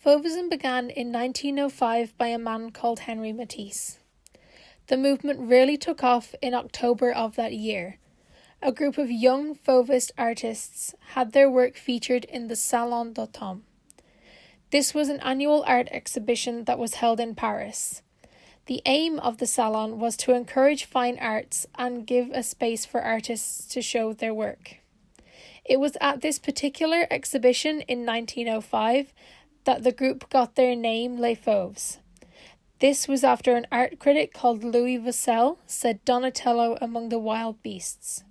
Fauvism began in 1905 by a man called Henri Matisse. The movement really took off in October of that year. A group of young Fauvist artists had their work featured in the Salon d'Automne. This was an annual art exhibition that was held in Paris. The aim of the Salon was to encourage fine arts and give a space for artists to show their work. It was at this particular exhibition in 1905 that the group got their name Les Fauves. This was after an art critic called Louis Vassel said Donatello among the wild beasts.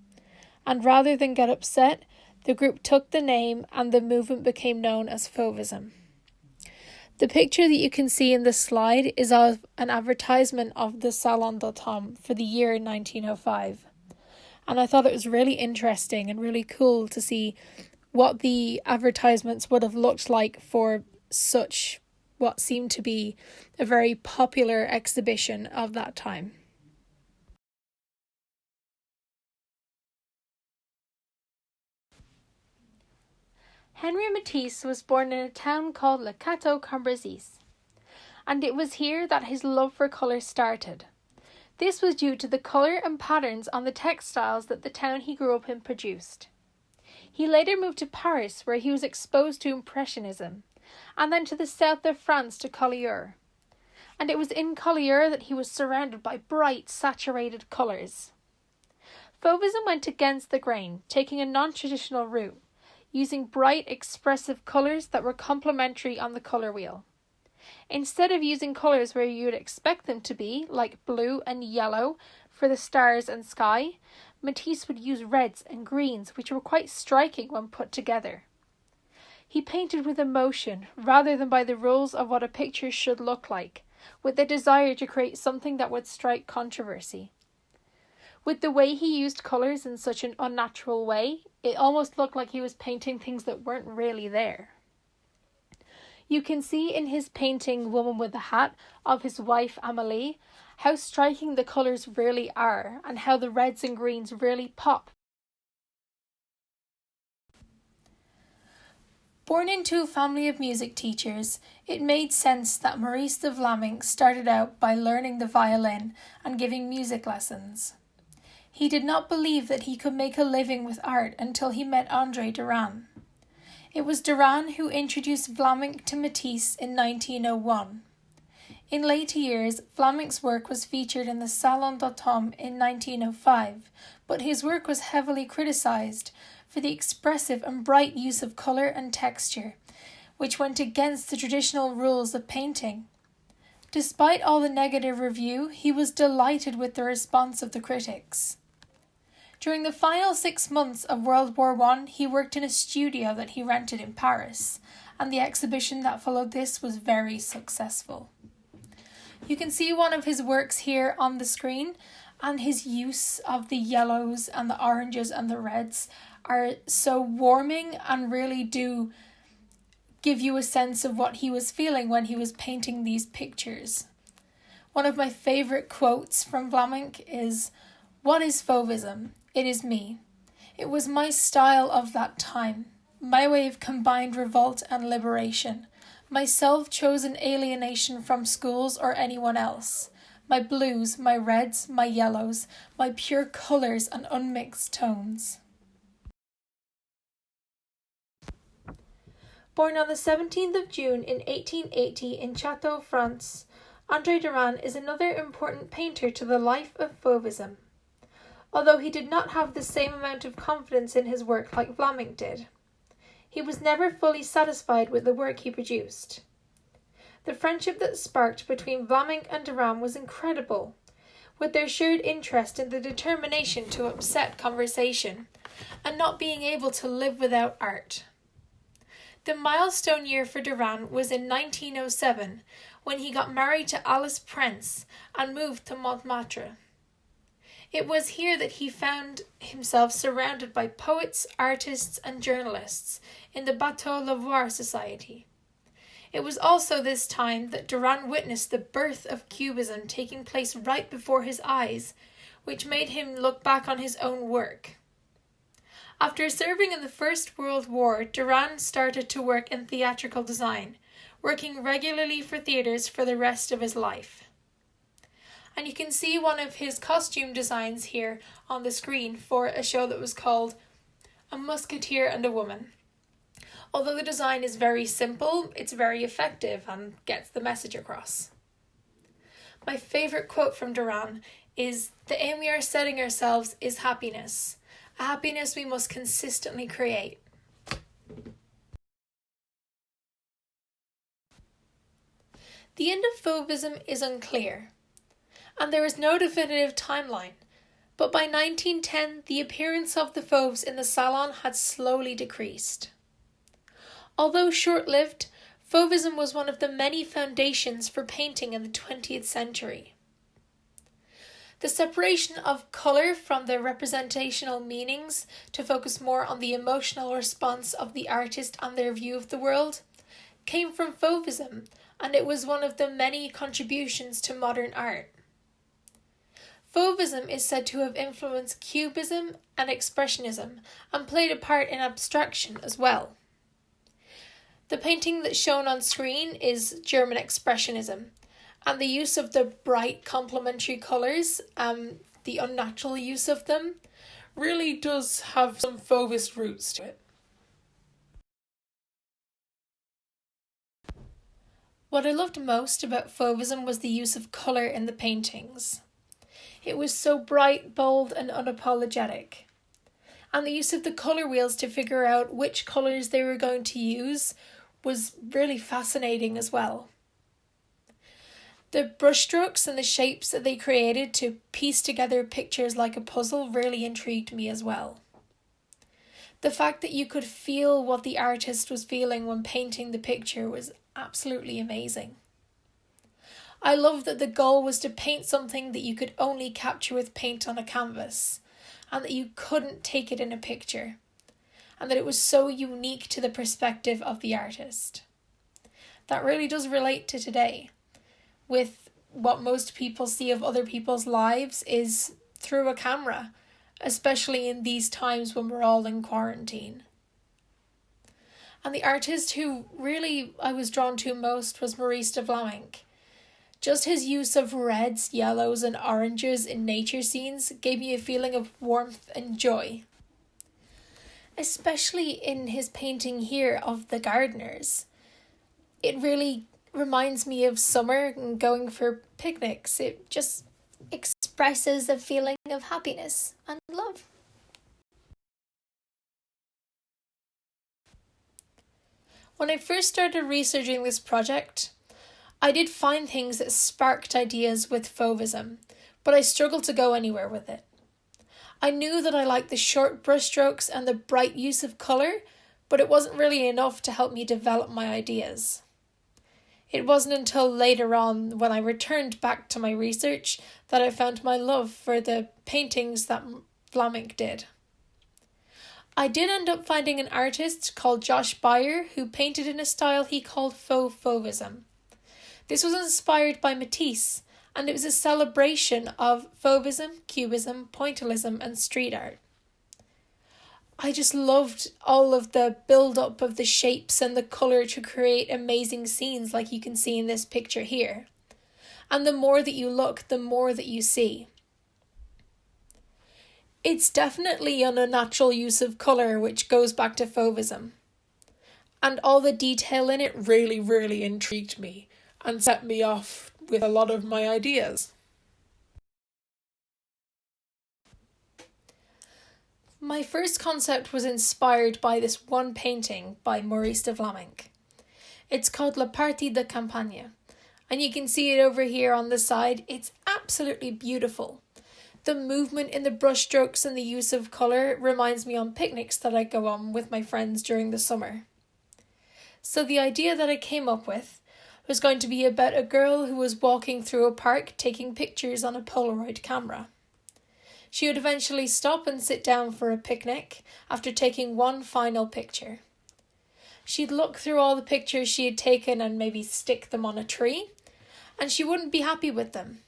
And rather than get upset, the group took the name and the movement became known as Fauvism. The picture that you can see in the slide is of an advertisement of the Salon d'Automne for the year 1905. And I thought it was really interesting and really cool to see what the advertisements would have looked like for such what seemed to be a very popular exhibition of that time. Henri Matisse was born in a town called Le Cateau-Cambrésis, and it was here that his love for colour started. This was due to the colour and patterns on the textiles that the town he grew up in produced. He later moved to Paris, where he was exposed to Impressionism, and then to the south of France to Collioure. And it was in Collioure that he was surrounded by bright, saturated colours. Fauvism went against the grain, taking a non-traditional route, using bright, expressive colours that were complementary on the colour wheel. Instead of using colours where you would expect them to be, like blue and yellow for the stars and sky, Matisse would use reds and greens, which were quite striking when put together. He painted with emotion, rather than by the rules of what a picture should look like, with the desire to create something that would strike controversy. With the way he used colours in such an unnatural way, it almost looked like he was painting things that weren't really there. You can see in his painting Woman with the Hat of his wife Amélie how striking the colours really are and how the reds and greens really pop. Born into a family of music teachers, it made sense that Maurice de Vlaminck started out by learning the violin and giving music lessons. He did not believe that he could make a living with art until he met André Derain. It was Derain who introduced Vlaminck to Matisse in 1901. In later years, Vlaminck's work was featured in the Salon d'Automne in 1905, but his work was heavily criticised for the expressive and bright use of colour and texture, which went against the traditional rules of painting. Despite all the negative review, he was delighted with the response of the critics. During the final 6 months of World War I, he worked in a studio that he rented in Paris, and the exhibition that followed this was very successful. You can see one of his works here on the screen, and his use of the yellows and the oranges and the reds are so warming and really do give you a sense of what he was feeling when he was painting these pictures. One of my favourite quotes from Vlaminck is, "What is Fauvism? It is me. It was my style of that time, my way of combined revolt and liberation, my self-chosen alienation from schools or anyone else, my blues, my reds, my yellows, my pure colours and unmixed tones." Born on the 17th of June in 1880 in Château, France, André Derain is another important painter to the life of Fauvism, although he did not have the same amount of confidence in his work like Vlaminck did. He was never fully satisfied with the work he produced. The friendship that sparked between Vlaminck and Derain was incredible, with their shared interest in the determination to upset conversation and not being able to live without art. The milestone year for Derain was in 1907, when he got married to Alice Prince and moved to Montmartre. It was here that he found himself surrounded by poets, artists, and journalists in the Bateau Lavoir Society. It was also this time that Derain witnessed the birth of Cubism taking place right before his eyes, which made him look back on his own work. After serving in the First World War, Derain started to work in theatrical design, working regularly for theatres for the rest of his life. And you can see one of his costume designs here on the screen for a show that was called A Musketeer and a Woman. Although the design is very simple, it's very effective and gets the message across. My favourite quote from Duran is, "The aim we are setting ourselves is happiness, a happiness we must consistently create." The end of Fauvism is unclear, and there is no definitive timeline, but by 1910 the appearance of the Fauves in the salon had slowly decreased. Although short-lived, Fauvism was one of the many foundations for painting in the 20th century. The separation of colour from the representational meanings to focus more on the emotional response of the artist and their view of the world came from Fauvism, and it was one of the many contributions to modern art. Fauvism is said to have influenced Cubism and Expressionism and played a part in abstraction as well. The painting that's shown on screen is German Expressionism, and the use of the bright complementary colours, the unnatural use of them, really does have some Fauvist roots to it. What I loved most about Fauvism was the use of colour in the paintings. It was so bright, bold and unapologetic. And the use of the colour wheels to figure out which colours they were going to use was really fascinating as well. The brushstrokes and the shapes that they created to piece together pictures like a puzzle really intrigued me as well. The fact that you could feel what the artist was feeling when painting the picture was absolutely amazing. I love that the goal was to paint something that you could only capture with paint on a canvas, and that you couldn't take it in a picture, and that it was so unique to the perspective of the artist. That really does relate to today, with what most people see of other people's lives is through a camera, especially in these times when we're all in quarantine. And the artist who really I was drawn to most was Maurice de Vlaminck. Just his use of reds, yellows and oranges in nature scenes gave me a feeling of warmth and joy. Especially in his painting here of the gardeners. It really reminds me of summer and going for picnics. It just expresses a feeling of happiness and love. When I first started researching this project, I did find things that sparked ideas with Fauvism, but I struggled to go anywhere with it. I knew that I liked the short brushstrokes and the bright use of colour, but it wasn't really enough to help me develop my ideas. It wasn't until later on, when I returned back to my research, that I found my love for the paintings that Vlaminck did. I did end up finding an artist called Josh Beyer who painted in a style he called faux Fauvism. This was inspired by Matisse, and it was a celebration of Fauvism, Cubism, Pointillism and street art. I just loved all of the build-up of the shapes and the colour to create amazing scenes like you can see in this picture here. And the more that you look, the more that you see. It's definitely an unnatural use of colour, which goes back to Fauvism. And all the detail in it really intrigued me and set me off with a lot of my ideas. My first concept was inspired by this one painting by Maurice de Vlaminck. It's called La Partie de Campagne, and you can see it over here on the side. It's absolutely beautiful. The movement in the brushstrokes and the use of colour reminds me on picnics that I go on with my friends during the summer. So the idea that I came up with was going to be about a girl who was walking through a park taking pictures on a Polaroid camera. She would eventually stop and sit down for a picnic after taking one final picture. She'd look through all the pictures she had taken and maybe stick them on a tree, and she wouldn't be happy with them.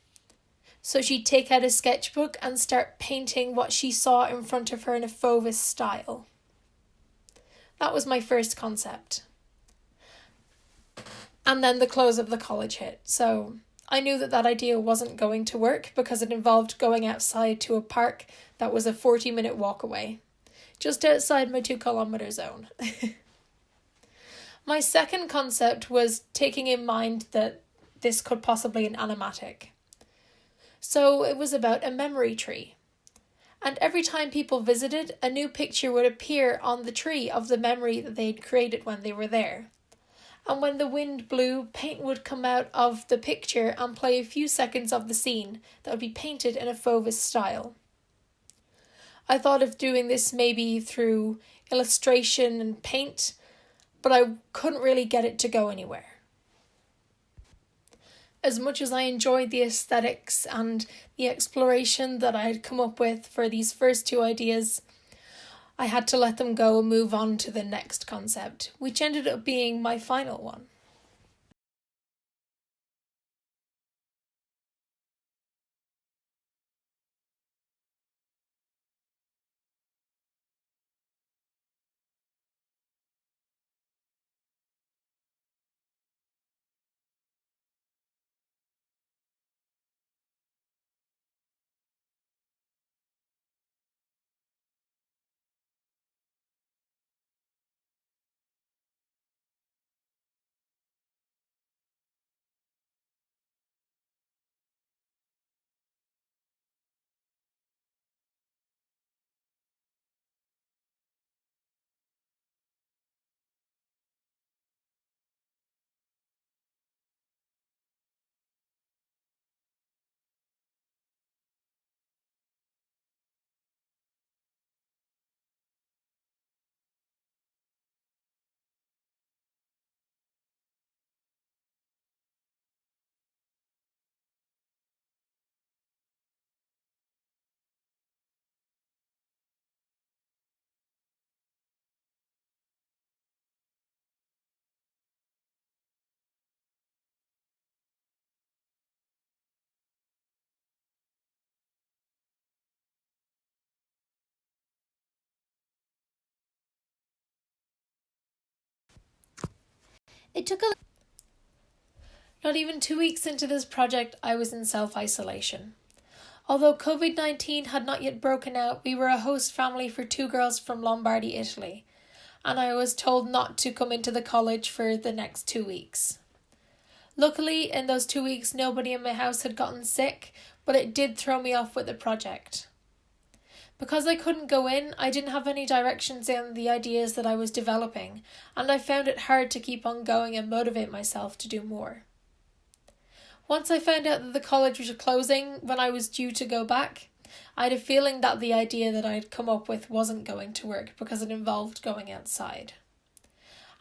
So she'd take out a sketchbook and start painting what she saw in front of her in a Fauvist style. That was my first concept. And then the close of the college hit, so I knew that idea wasn't going to work because it involved going outside to a park that was a 40-minute walk away, just outside my 2-kilometer zone. My second concept was taking in mind that this could possibly be an animatic. So it was about a memory tree. And every time people visited, a new picture would appear on the tree of the memory that they'd created when they were there. And when the wind blew, paint would come out of the picture and play a few seconds of the scene that would be painted in a Fauvism style. I thought of doing this maybe through illustration and paint, but I couldn't really get it to go anywhere. As much as I enjoyed the aesthetics and the exploration that I had come up with for these first two ideas, I had to let them go and move on to the next concept, which ended up being my final one. It took Not even 2 weeks into this project, I was in self-isolation. Although COVID-19 had not yet broken out, we were a host family for 2 girls from Lombardy, Italy, and I was told not to come into the college for the next 2 weeks. Luckily, in those 2 weeks, nobody in my house had gotten sick, but it did throw me off with the project. Because I couldn't go in, I didn't have any directions in the ideas that I was developing, and I found it hard to keep on going and motivate myself to do more. Once I found out that the college was closing when I was due to go back, I had a feeling that the idea that I had come up with wasn't going to work because it involved going outside.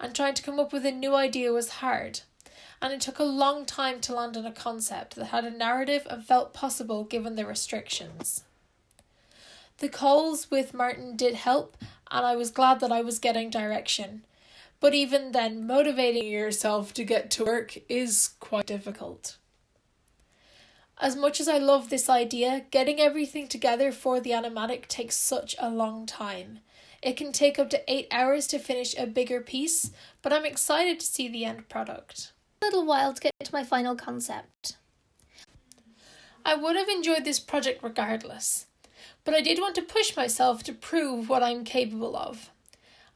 And trying to come up with a new idea was hard, and it took a long time to land on a concept that had a narrative and felt possible given the restrictions. The calls with Martin did help, and I was glad that I was getting direction. But even then, motivating yourself to get to work is quite difficult. As much as I love this idea, getting everything together for the animatic takes such a long time. It can take up to 8 hours to finish a bigger piece, but I'm excited to see the end product. A little while to get to my final concept. I would have enjoyed this project regardless, but I did want to push myself to prove what I'm capable of.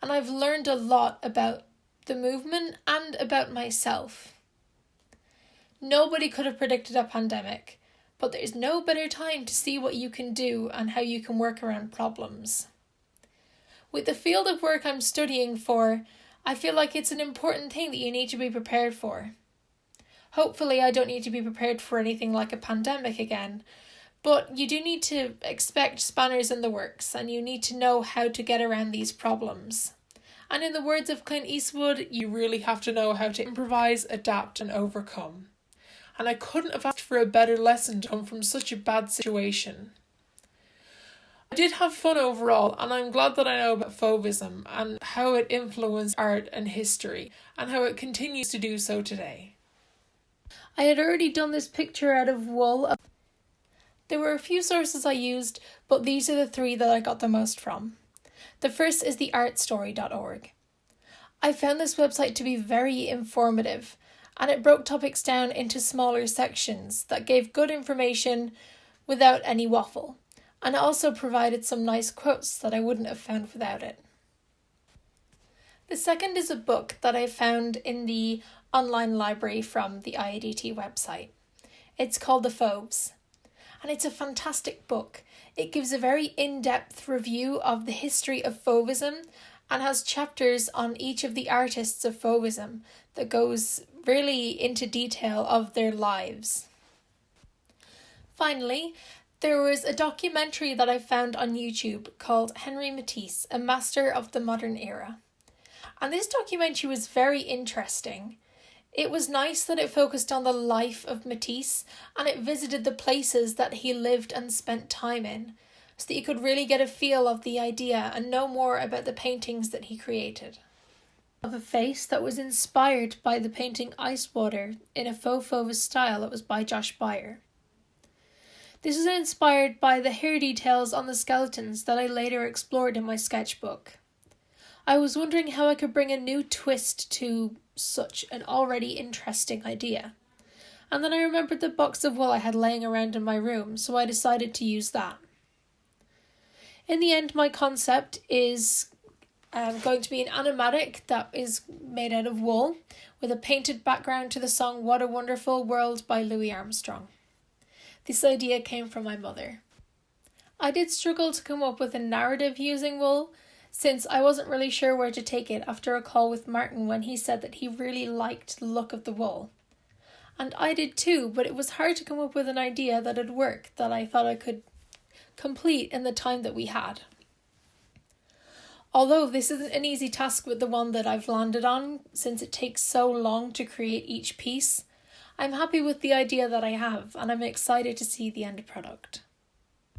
And I've learned a lot about the movement and about myself. Nobody could have predicted a pandemic, but there's no better time to see what you can do and how you can work around problems. With the field of work I'm studying for, I feel like it's an important thing that you need to be prepared for. Hopefully I don't need to be prepared for anything like a pandemic again, but you do need to expect spanners in the works, and you need to know how to get around these problems. And in the words of Clint Eastwood, you really have to know how to improvise, adapt and overcome. And I couldn't have asked for a better lesson to come from such a bad situation. I did have fun overall, and I'm glad that I know about Fauvism and how it influenced art and history, and how it continues to do so today. I had already done this picture out of wool. There were a few sources I used, but these are the 3 that I got the most from. The first is theartstory.org. I found this website to be very informative, and it broke topics down into smaller sections that gave good information without any waffle, and it also provided some nice quotes that I wouldn't have found without it. The second is a book that I found in the online library from the IADT website. It's called The Fauves, and it's a fantastic book. It gives a very in-depth review of the history of Fauvism and has chapters on each of the artists of Fauvism that goes really into detail of their lives. Finally, there was a documentary that I found on YouTube called Henri Matisse, a Master of the Modern Era. And this documentary was very interesting. It was nice that it focused on the life of Matisse and it visited the places that he lived and spent time in, so that you could really get a feel of the idea and know more about the paintings that he created. Of a face that was inspired by the painting Ice Water in a faux Fauves style that was by Josh Beyer. This is inspired by the hair details on the skeletons that I later explored in my sketchbook. I was wondering how I could bring a new twist to such an already interesting idea. And then I remembered the box of wool I had laying around in my room, so I decided to use that. In the end, my concept is going to be an animatic that is made out of wool with a painted background to the song What a Wonderful World by Louis Armstrong. This idea came from my mother. I did struggle to come up with a narrative using wool, since I wasn't really sure where to take it after a call with Martin when he said that he really liked the look of the wool. And I did too, but it was hard to come up with an idea that'd work, that I thought I could complete in the time that we had. Although this isn't an easy task with the one that I've landed on, since it takes so long to create each piece, I'm happy with the idea that I have, and I'm excited to see the end product.